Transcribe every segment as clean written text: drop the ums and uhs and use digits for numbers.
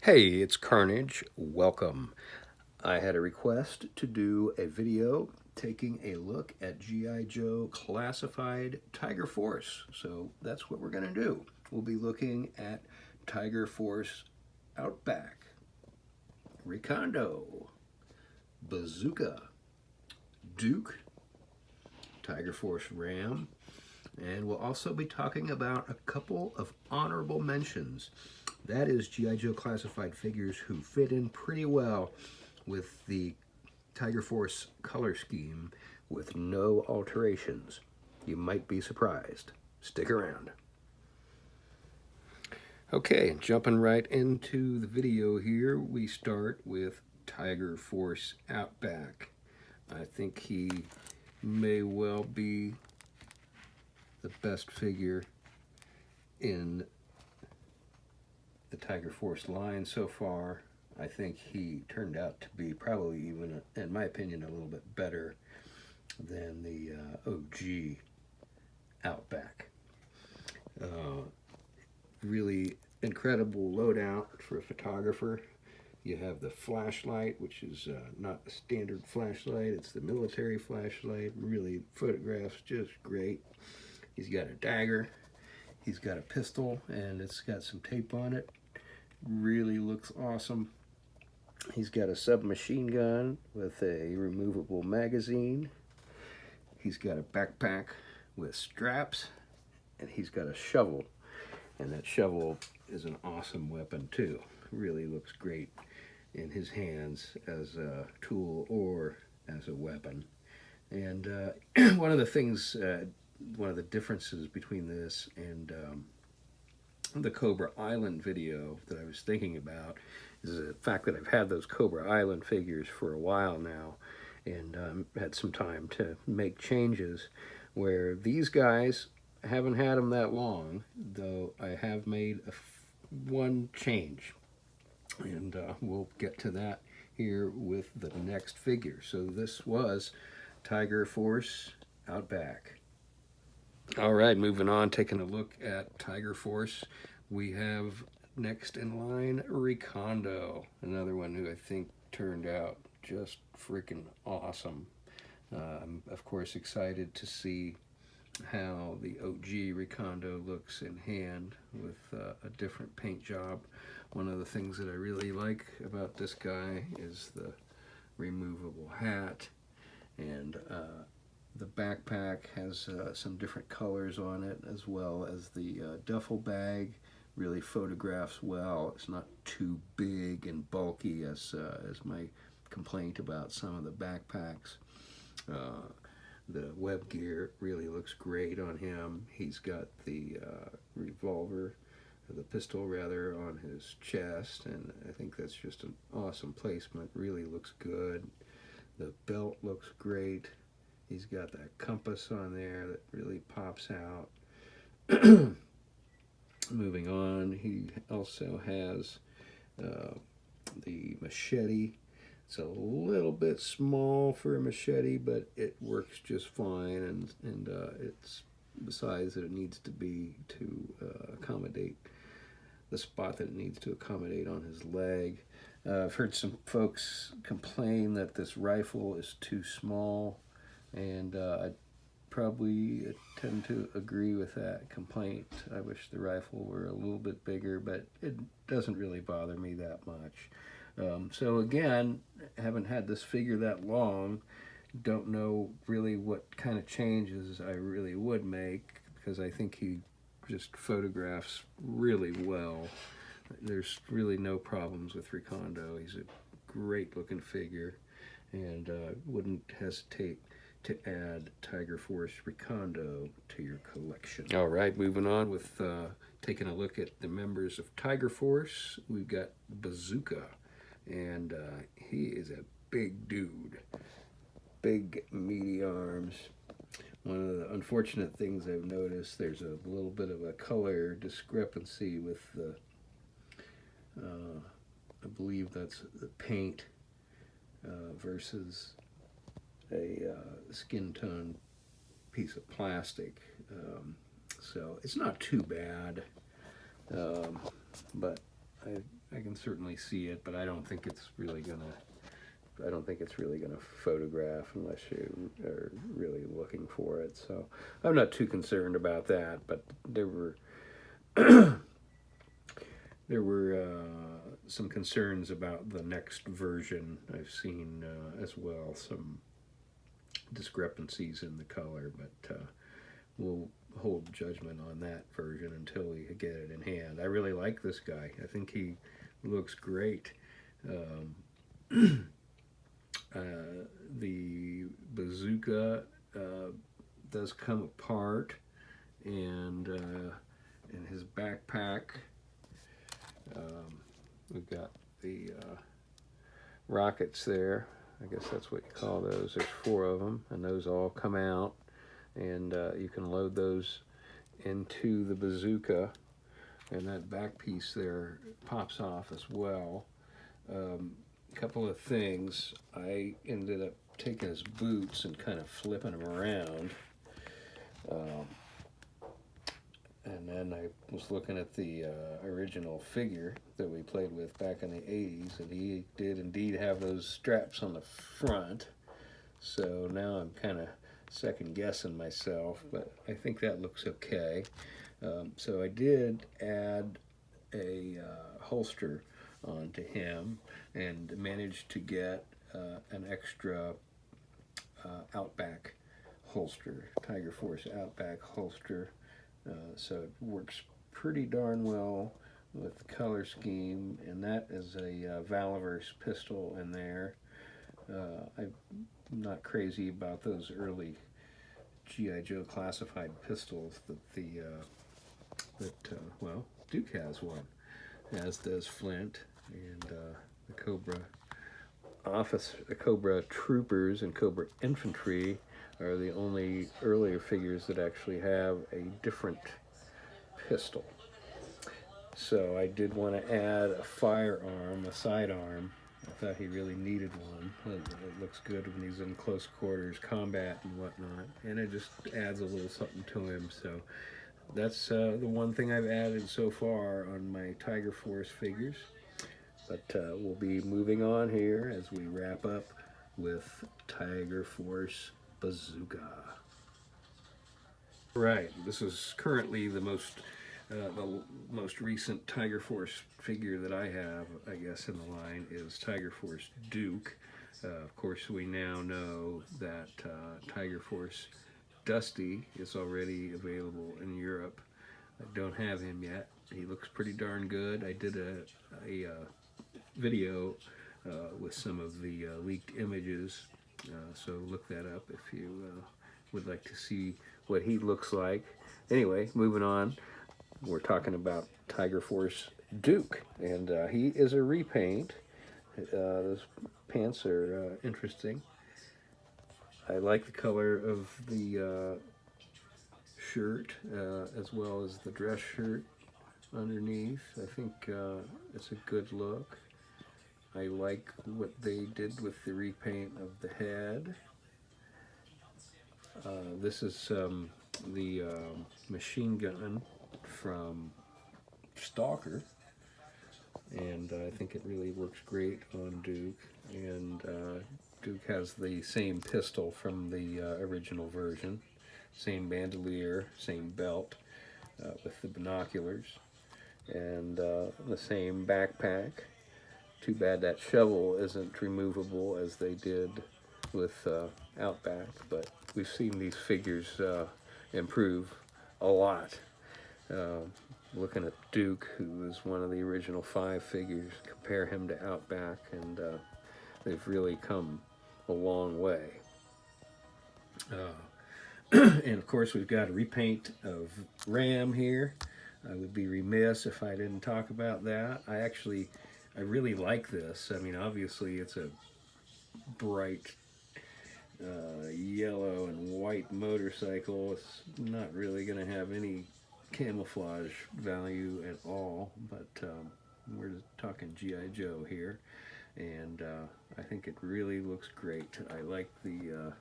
Hey, it's Carnage. Welcome. I had a request to do a video taking a look at G.I. Joe Classified Tiger Force. So that's what we're going to do. We'll be looking at Tiger Force Outback, Recondo, Bazooka, Duke, Tiger Force Ram, and we'll also be talking about a couple of honorable mentions. That is G.I. Joe Classified figures who fit in pretty well with the Tiger Force color scheme with no alterations. You might be surprised. Stick around. Okay, jumping right into the video here, we start with Tiger Force Outback. I think he may well be the best figure in the Tiger Force line so far. I think he turned out to be probably even, in my opinion, a little bit better than the OG Outback. Really incredible loadout for a photographer. You have the flashlight, which is not a standard flashlight, it's the military flashlight. Really photographs just great. He's got a dagger, he's got a pistol, and it's got some tape on it. Really looks awesome. He's got a submachine gun with a removable magazine. He's got a backpack with straps, and he's got a shovel. And that shovel is an awesome weapon too. Really looks great in his hands as a tool or as a weapon. And one of the things, one of the differences between this and the Cobra Island video that I was thinking about is the fact that I've had those Cobra Island figures for a while now and had some time to make changes, where these guys, I haven't had them that long, though I have made one change, and we'll get to that here with the next figure. So this was Tiger Force Outback. All right, moving on, taking a look at Tiger Force, we have next in line Recondo, another one who I think turned out just freaking awesome. I'm of course excited to see how the OG Recondo looks in hand with a different paint job. One of the things that I really like about this guy is the removable hat, and the backpack has some different colors on it, as well as the duffel bag really photographs well. It's not too big and bulky as my complaint about some of the backpacks. The web gear really looks great on him. He's got the the pistol rather, on his chest, and I think that's just an awesome placement. Really looks good. The belt looks great. He's got that compass on there that really pops out. Moving on, he also has the machete. It's a little bit small for a machete, but it works just fine, and it's the size that it needs to be to accommodate the spot that it needs to accommodate on his leg. I've heard some folks complain that this rifle is too small, and I probably tend to agree with that complaint. I wish the rifle were a little bit bigger, but it doesn't really bother me that much. So again, haven't had this figure that long, don't know really what kind of changes I really would make, because I think he just photographs really well. There's really no problems with Recondo. He's a great looking figure, and wouldn't hesitate to add Tiger Force Recondo to your collection. All right, moving on with taking a look at the members of Tiger Force. We've got Bazooka, and he is a big dude, big meaty arms. One of the unfortunate things I've noticed, there's a little bit of a color discrepancy with the I believe that's the paint versus a skin tone piece of plastic. So it's not too bad, but I can certainly see it, but I don't think it's really gonna. I don't think it's really gonna photograph unless you are really looking for it. So I'm not too concerned about that. But there were there were some concerns about the next version. I've seen as well some discrepancies in the color, but we'll hold judgment on that version until we get it in hand. I really like this guy. I think he looks great. The Bazooka does come apart, and in his backpack we've got the rockets there. I guess that's what you call those. There's 4 of them, and those all come out, and you can load those into the Bazooka, and that back piece there pops off as well. Couple of things. I ended up taking his boots and kind of flipping them around. And then I was looking at the original figure that we played with back in the 80s, and he did indeed have those straps on the front. So now I'm kind of second guessing myself, but I think that looks okay. So I did add a holster onto him and managed to get an extra Outback holster, Tiger Force Outback holster. So it works pretty darn well with the color scheme, and that is a Valverse pistol in there. I'm not crazy about those early G.I. Joe classified pistols that well, Duke has one, as does Flint, and the Cobra Troopers and Cobra Infantry are the only earlier figures that actually have a different pistol. So I did want to add a firearm, a sidearm. I thought he really needed one. It looks good when he's in close quarters combat and whatnot, and it just adds a little something to him. So that's the one thing I've added so far on my Tiger Force figures. But we'll be moving on here as we wrap up with Tiger Force Bazooka. Right, this is currently the most recent Tiger Force figure that I have, I guess, in the line is Tiger Force Duke. Of course, we now know that Tiger Force Dusty is already available in Europe. I don't have him yet. He looks pretty darn good. I did a video with some of the leaked images, so look that up if you would like to see what he looks like. Anyway, moving on, we're talking about Tiger Force Duke, and he is a repaint. Those pants are interesting. I like the color of the shirt as well as the dress shirt underneath. I think it's a good look. I like what they did with the repaint of the head. This is the machine gun from Stalker, and I think it really works great on Duke. And Duke has the same pistol from the original version, same bandolier, same belt with the binoculars, and the same backpack. Too bad that shovel isn't removable as they did with Outback, but we've seen these figures improve a lot. Looking at Duke, who was one of the original 5 figures, compare him to Outback, and they've really come a long way. And of course, we've got a repaint of Ram here. I would be remiss if I didn't talk about that. I really like this. I mean, obviously, it's a bright yellow and white motorcycle. It's not really going to have any camouflage value at all, but we're just talking G.I. Joe here, and I think it really looks great. I like the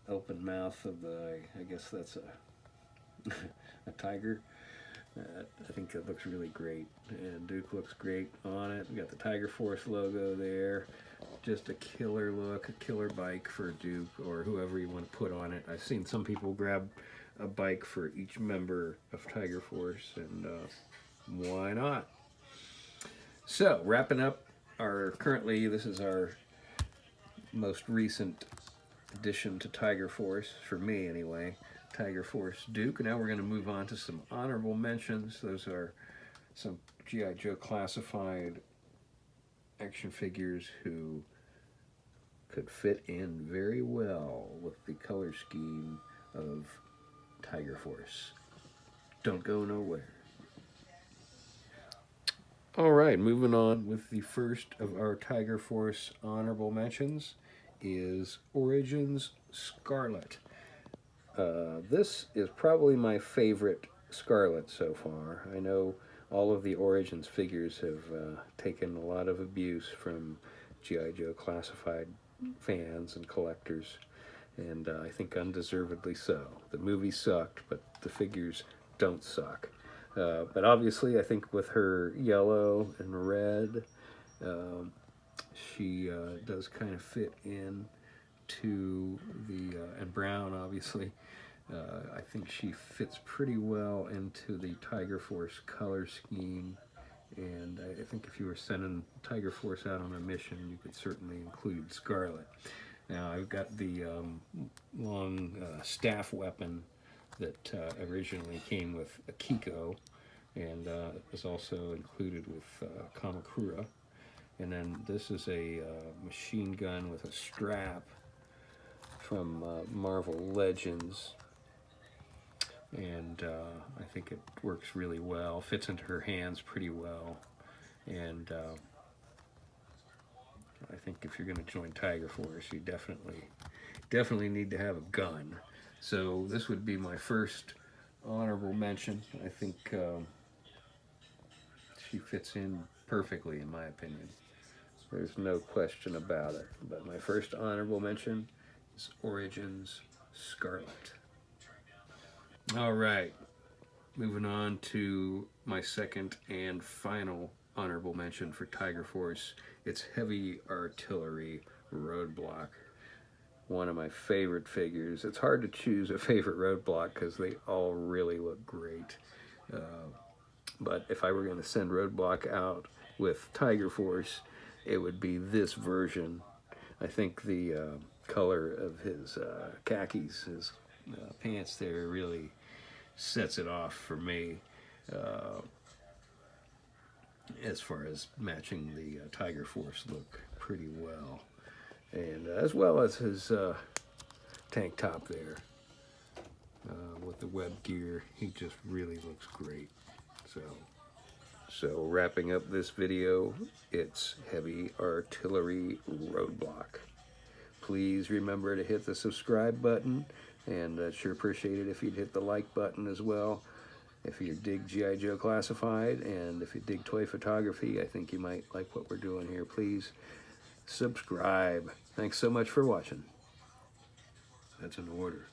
open mouth of the, I guess that's a tiger. I think it looks really great, and Duke looks great on it. We got the Tiger Force logo there. Just a killer look, a killer bike for Duke or whoever you want to put on it. I've seen some people grab a bike for each member of Tiger Force, and why not? So, wrapping up this is our most recent addition to Tiger Force, for me anyway, Tiger Force Duke. Now we're going to move on to some honorable mentions. Those are some G.I. Joe classified action figures who could fit in very well with the color scheme of Tiger Force. Don't go nowhere. All right, moving on with the first of our Tiger Force honorable mentions is Origins Scarlet. This is probably my favorite Scarlet so far. I know all of the Origins figures have taken a lot of abuse from G.I. Joe classified fans and collectors, and I think undeservedly so. The movie sucked, but the figures don't suck. But obviously, I think with her yellow and red, she does kind of fit in to the, and brown obviously, I think she fits pretty well into the Tiger Force color scheme, and I think if you were sending Tiger Force out on a mission, you could certainly include Scarlet. Now I've got the long staff weapon that originally came with Akiko, and is also included with Kamakura. And then this is a machine gun with a strap from Marvel Legends, and I think it works really well, fits into her hands pretty well, and I think if you're going to join Tiger Force, you definitely need to have a gun. So this would be my first honorable mention. I think she fits in perfectly, in my opinion. There's no question about it. But my first honorable mention is Origins Scarlet. All right, moving on to my second and final honorable mention for Tiger Force. It's Heavy Artillery Roadblock. One of my favorite figures. It's hard to choose a favorite Roadblock because they all really look great. But if I were going to send Roadblock out with Tiger Force, it would be this version. I think the color of his khakis, his pants there, really sets it off for me as far as matching the Tiger Force look pretty well. And as well as his tank top there with the web gear. He just really looks great. So wrapping up this video, it's Heavy Artillery Roadblock. Please remember to hit the subscribe button, and I'd sure appreciate it if you'd hit the like button as well. If you dig G.I. Joe Classified, and if you dig toy photography, I think you might like what we're doing here. Please subscribe. Thanks so much for watching. That's an order.